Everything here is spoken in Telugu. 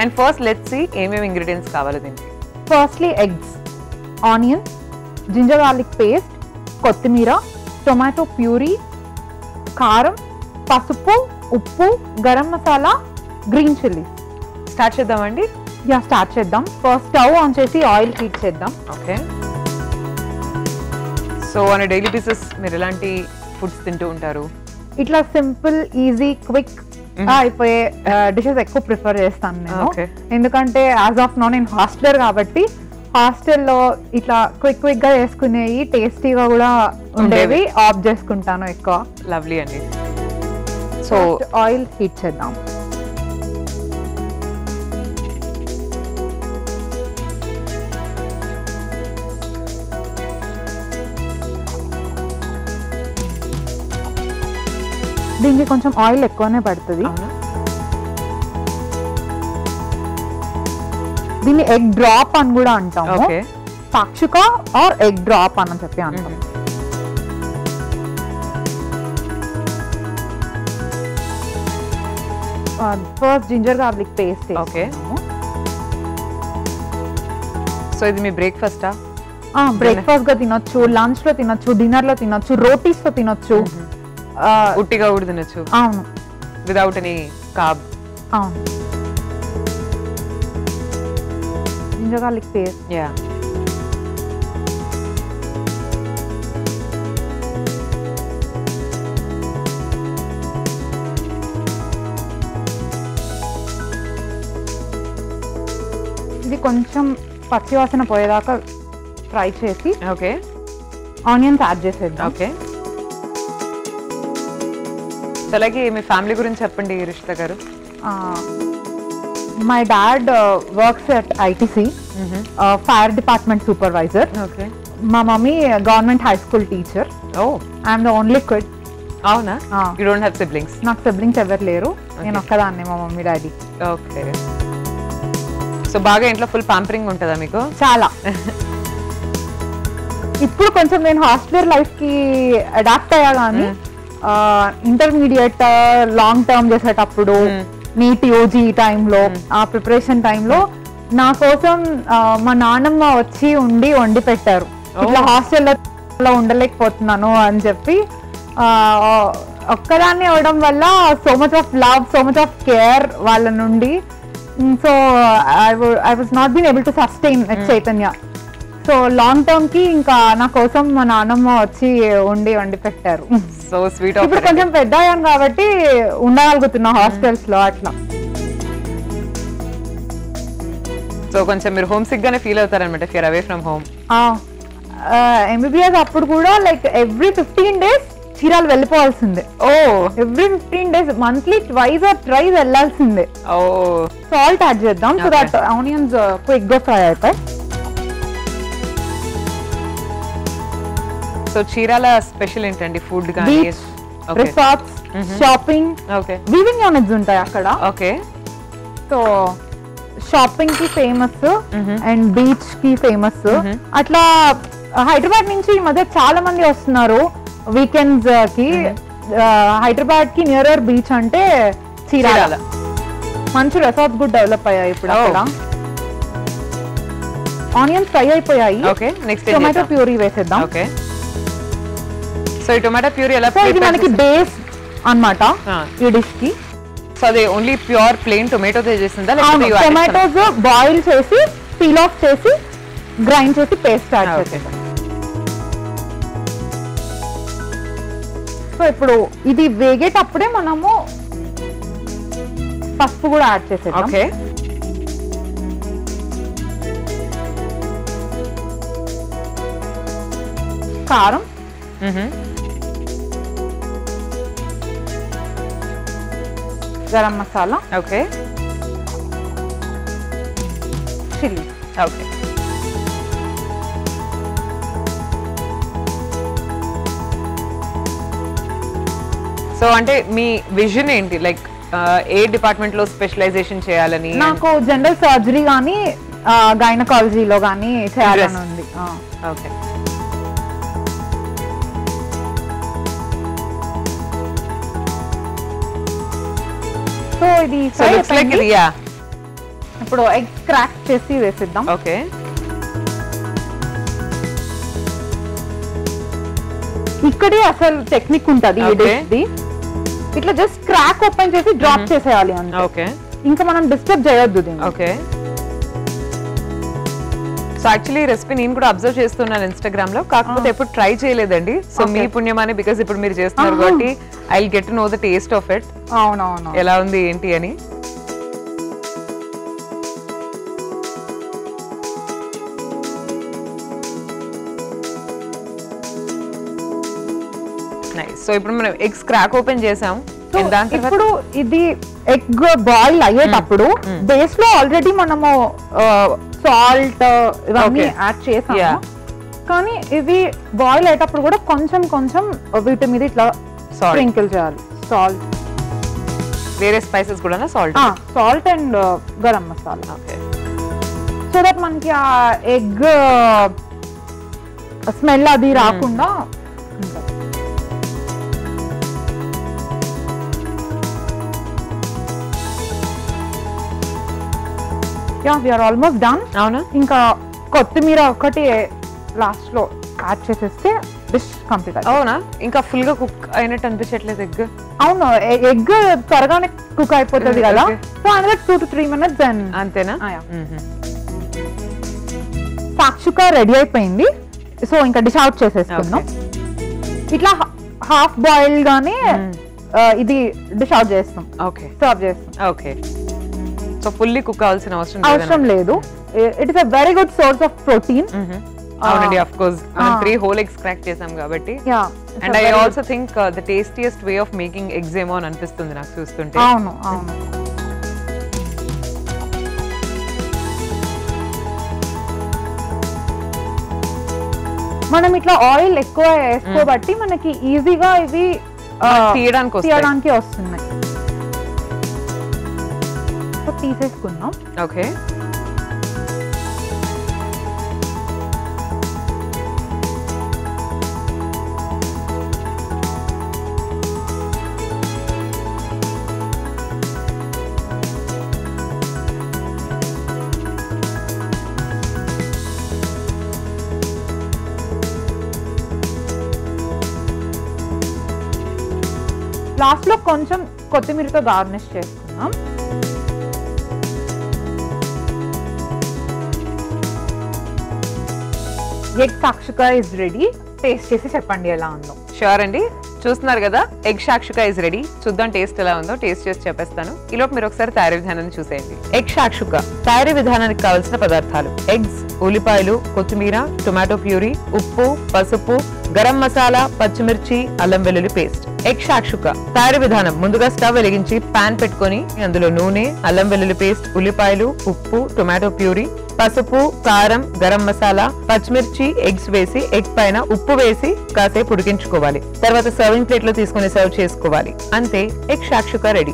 అండ్ ఫస్ట్ లెట్స్ సీ ఏమేమి ఇంగ్రీడియంట్స్ కావాలి దీనికి. Firstly eggs, onion, ginger garlic paste, కొత్తిమీర, టొమాటో ప్యూరీ, కారం, పసుపు, ఉప్పు, garam masala, green chillies. Start చేద్దామండి. యా స్టార్ట్ చేద్దాం. ఫస్ట్ స్టవ్ ఆన్ చేసి ఆయిల్ హీట్ చేద్దాం. Okay. So on daily basis మీరు ఎలాంటి ఫుడ్స్ తింటూ ఉంటారు? ఇట్లా సింపుల్, ఈజీ, క్విక్ అయిపోయే డిషెస్ ఎక్కువ ప్రిఫర్ చేస్తాను నేను. ఎందుకంటే యాజ్ ఆఫ్ నో నేను హాస్టలర్ కాబట్టి హాస్టల్లో ఇట్లా క్విక్ గా చేసుకునేవి టేస్టీగా కూడా ఉండేవి ఆఫ్ చేసుకుంటాను ఎక్కువ. లవ్లీ అండి. సో ఆయిల్ హీట్ చేద్దాం. దీనికి కొంచెం ఆయిల్ ఎక్కువనే పడుతుంది. దీన్ని ఎగ్ డ్రాప్ అని కూడా అంటాము. పాక్షిక ఆర్ ఎగ్ డ్రాప్ అని చెప్పి అంటాం. First ginger garlic paste. Okay. So ఇది మీ బ్రేక్ఫాస్టా? బ్రేక్ఫాస్ట్ గా తినొచ్చు, లంచ్ లో తినొచ్చు, డిన్నర్ లో తినొచ్చు, రోటీస్ తో తినొచ్చు, ఉట్టిగా కూడా తినొచ్చు. అవును, వితౌట్ ఎనీ కార్బ్. అవును. Ginger garlic paste. యా. ఇది కొంచెం పచ్చివాసన పోయేదాకా ఫ్రై చేసి ఓకే ఆనియన్స్ యాడ్ చేసేద్దాం. ఓకే. అలాగే మీ ఫ్యామిలీ గురించి చెప్పండి Rishitha garu. My dad works at ITC, fire department supervisor. Okay. మా mummy government high school teacher. Oh, I'm the only kid. అవునా? You don't have siblings? నాకు సిబ్లింగ్స్ ఎవరు లేరు, నేను ఒక్కదాన్నే, మా మమ్మీ డాడీ. ఓకే. సో బాగా ఇంట్లో ఫుల్ పాంపరింగ్ ఉంటుందా మీకు? చాలా. ఇప్పుడు కొంచెం నేను హాస్టలర్ లైఫ్ కి అడాప్ట్ అయ్యా, కానీ ఇంటర్మీడియట్ లాంగ్ టర్మ్ చేసేటప్పుడు నీట్ యూజీ టైంలో, ఆ ప్రిపరేషన్ టైంలో నా కోసం మా నాన్నమ్మ వచ్చి ఉండి వండి పెట్టారు. ఇట్లా హాస్టల్లో ఉండలేకపోతున్నాను అని చెప్పి, ఒక్కదాన్ని అవడం వల్ల so much of love, so much of care వాళ్ళ నుండి. So I was not been able to sustain at Chaitanya. So long term కి ఇంకా నా కోసం మా నాన్నమ్మ వచ్చి వండి పెట్టారు. So sweet. ఇప్పుడు కొంచెం పెద్ద అయ్యాను కాబట్టి ఉండగలుగుతున్నా హాస్టల్స్ లో అట్లా. సో కొంచెం మీరు హోమ్ సిక్ గానే ఫీల్ అవుతారనమాట if your away from home. MBBS అప్పుడు కూడా లైక్ ఎవ్రీ 15 days చీరాలు వెళ్ళిపోవాల్సిందే. ఓ, every 15 days, monthly twice or thrice వెళ్ళాల్సిందే. ఓ. సాల్ట్ యాడ్ చేద్దాం సో దట్ ఆనియన్స్ క్విక్ గా ఫ్రై అవుతాయి. సో చీరాల స్పెషల్ ఏంటండి ఫుడ్ గానీ? Beach, resorts, shopping, weaving units ఉంటాయి అక్కడ. ఓకే. సో షాపింగ్ కి ఫేమస్ అండ్ బీచ్ కి ఫేమస్. అట్లా హైదరాబాద్ నుంచి ఈ మధ్య చాలా మంది వస్తున్నారు వీకెండ్స్ కి. హైదరాబాద్ కి నియరర్ బీచ్ అంటే చీరాల. మంచి రిసార్ట్స్ కూడా డెవలప్ అయ్యాయి ఇప్పుడు అక్కడ. ఆనియన్స్ ఫ్రై అయిపోయాయి. ఓకే. నెక్స్ట్ టొమాటో ప్యూరీ వేసేద్దాం. ఓకే. సో ఈ టొమాటో ప్యూరీ ఎలా? ఇది మనకి బేస్ అన్నమాట ఈ డిష్ కి. సో అది ఓన్లీ ప్యూర్ ప్లెయిన్ టొమాటో చేసిందా? టొమాటోస్ బాయిల్ చేసి పీల్ ఆఫ్ చేసి గ్రైండ్ చేసి పేస్ట్ యాడ్ చేసేద్దాం. సో ఇప్పుడు ఇది వేగేటప్పుడే మనము పసుపు కూడా యాడ్ చేసేద్దాం. ఓకే. కారం, garam masala, okay, chilli. Okay. So అంటే మీ విజన్ ఏంటి? లైక్ ఏ డిపార్ట్మెంట్ లో స్పెషలైజేషన్ చేయాలని? నాకు జనరల్ సర్జరీ కానీ గైనకాలజీలో కానీ చేయాలని ఉంది. ఓకే. సో ఇది ఇప్పుడు ఎగ్స్ క్రాక్ చేసి వేసిద్దాం. ఓకే, ఇక్కడే అసలు టెక్నిక్ ఉంటది ఈ డిష్ది. ఇట్లా జస్ట్ క్రాక్ ఓపెన్ చేసి డ్రాప్ చేసేయాలి అంతే. ఓకే, ఇంకా మనం డిస్టర్బ్ చేయొద్దు దీన్ని. ఓకే. సో యాక్చువల్లీ ఈ రెసిపీ నేను కూడా అబ్జర్వ్ చేస్తున్నాను ఇన్స్టాగ్రామ్ లో, కాకపోతే ఎప్పుడు ట్రై చేయలేదండి. సో మీ పుణ్యమానే, బికాస్ ఇప్పుడు మీరు చేస్తున్నారు కాబట్టి I will get to know the taste of it. అవునవును, ఎలా ఉంది ఏంటి అని. నైస్. సో ఇప్పుడు మనం ఎగ్స్ క్రాక్ ఓపెన్ చేసాం. ఇప్పుడు ఇది ఎగ్ బాయిల్ అయ్యేటప్పుడు బేస్ లో ఆల్రెడీ మనము సాల్ట్ ఇవన్నీ యాడ్ చేసాము, కానీ ఇవి బాయిల్ అయ్యేటప్పుడు కూడా కొంచెం కొంచెం వీటి మీద ఇట్లా స్ప్రింకిల్ చేయాలి సాల్ట్. వేరే స్పైసెస్ కూడా salt and garam masala. Okay, so that మనకి ఆ ఎగ్ స్మెల్ అది రాకుండా. we are almost done. అవునా? ఇంకా కొత్తిమీర ఒకటి లాస్ట్ లో యాడ్ చేసేస్తే డిష్ కంప్లీట్ అవుతుంది. అవునా? ఇంకా ఫుల్ గా కుక్ అయినట్టు అనిపించట్లేదు ఎగ్? అవును, ఎగ్ త్వరగానే కుక్ అయిపోతుంది కదా. So another 2 to 3 minutes then. అంతేనా? సాక్షిక రెడీ అయిపోయింది. సో ఇంకా డిష్ అవుట్ చేసేసుకుందాం. ఇట్లా హాఫ్ బాయిల్ గానే ఇది డిష్ అవుట్ చేస్తాం. ఓకే, సర్వ్ చేస్తాం. ఓకే. సో ఫుల్లీ కుక్ అవ్వాల్సిన అవసరం లేదు. It is a very good source of protein. అవునండి, ఆఫ్ కోర్స్ మనం 3 whole eggs క్రాక్ చేసాం కాబట్టి. And I also think the tastiest way of making eggs ఏమో అని అనిపిస్తుంది నాకు చూస్తుంటే. అవును, అవును. మనం ఇట్లా ఆయిల్ ఎక్కువ వేసుకోబట్టి మనకి ఈజీగా ఇవి తీయడానికి వస్తున్నాయి. తీసేసుకుందాం. ఓకే, లాస్ట్ లో కొంచెం కొత్తిమీరతో గార్నిష్ చేసుకుందాం. Egg shakshuka is ready. Taste చేసి చెప్పండి ఎలా ఉందో. షూర్ అండి, చూస్తున్నారు కదా, ఎగ్ సాక్షిక ఇస్ రెడీ. చూద్దాం టేస్ట్ ఎలా ఉందో. టేస్ట్ చేసి చెప్పేస్తాను. ఈలోపు మీరు ఒకసారి తయారీ విధానాన్ని చూసేయండి. ఎగ్ సాక్షిక తయారీ విధానానికి కావాల్సిన పదార్థాలు: ఎగ్స్, ఉల్లిపాయలు, కొత్తిమీర, టొమాటో ప్యూరీ, ఉప్పు, పసుపు, గరం మసాలా, పచ్చిమిర్చి, అల్లం వెల్లుల్లి పేస్ట్. ఎగ్ సాక్షిక తయారీ విధానం: ముందుగా స్టవ్ వెలిగించి పాన్ పెట్టుకొని అందులో నూనె, అల్లం వెల్లుల్లి పేస్ట్, ఉల్లిపాయలు, ఉప్పు, టొమాటో ప్యూరీ, పసుపు, కారం, గరం మసాలా, పచ్చిమిర్చి, ఎగ్స్ వేసి ఎగ్ పైన ఉప్పు వేసి కాసేపు ఉడికించుకోవాలి. తర్వాత సర్వింగ్ ప్లేట్ లో తీసుకుని సర్వ్ చేసుకోవాలి. అంతే, ఎగ్ సాక్షిక రెడీ.